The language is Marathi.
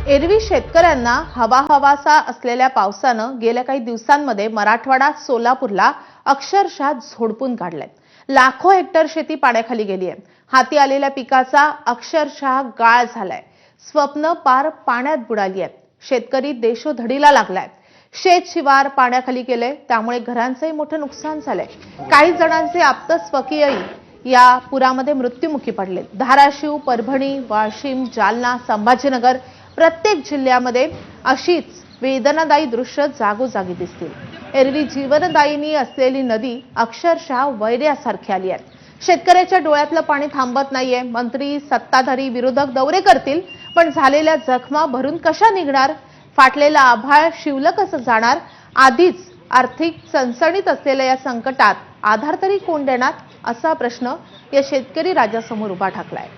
एरवी शेतकऱ्यांना हवाहवासा असलेल्या पावसानं गेल्या काही दिवसांमध्ये मराठवाडा सोलापूरला अक्षरशः झोडपून काढलंय। लाखो हेक्टर शेती पाण्याखाली गेली आहे। हाती आलेल्या पिकाचा अक्षरशः गाळ झालाय। स्वप्न पार पाण्यात बुडाली आहेत। शेतकरी देशोधडीला लागलाय। शेत शिवार पाण्याखाली गेले, त्यामुळे घरांचंही मोठं नुकसान झालंय। काही जणांचे आप्त स्वकीयही या पुरामध्ये मृत्युमुखी पडले। धाराशिव, परभणी, वाशिम, जालना, संभाजीनगर प्रत्येक जिल्ह्यामध्ये अशीच वेदनादायी दृश्य जागोजागी दिसतील। एरवी जीवनदायिनी असलेली नदी अक्षरशः वैऱ्यासारखी आली आहे। शेतकऱ्याच्या डोळ्यातलं पाणी थांबत नाहीये। मंत्री, सत्ताधारी, विरोधक दौरे करतील, पण झालेल्या जखमा भरून कशा निघणार? फाटलेलं आभाळ शिवलं कसं जाणार? आधीच आर्थिक चणचणीत असलेल्या या संकटात आधार तरी कोण देणार, असा प्रश्न या शेतकरी राजासमोर उभा ठाकलाय।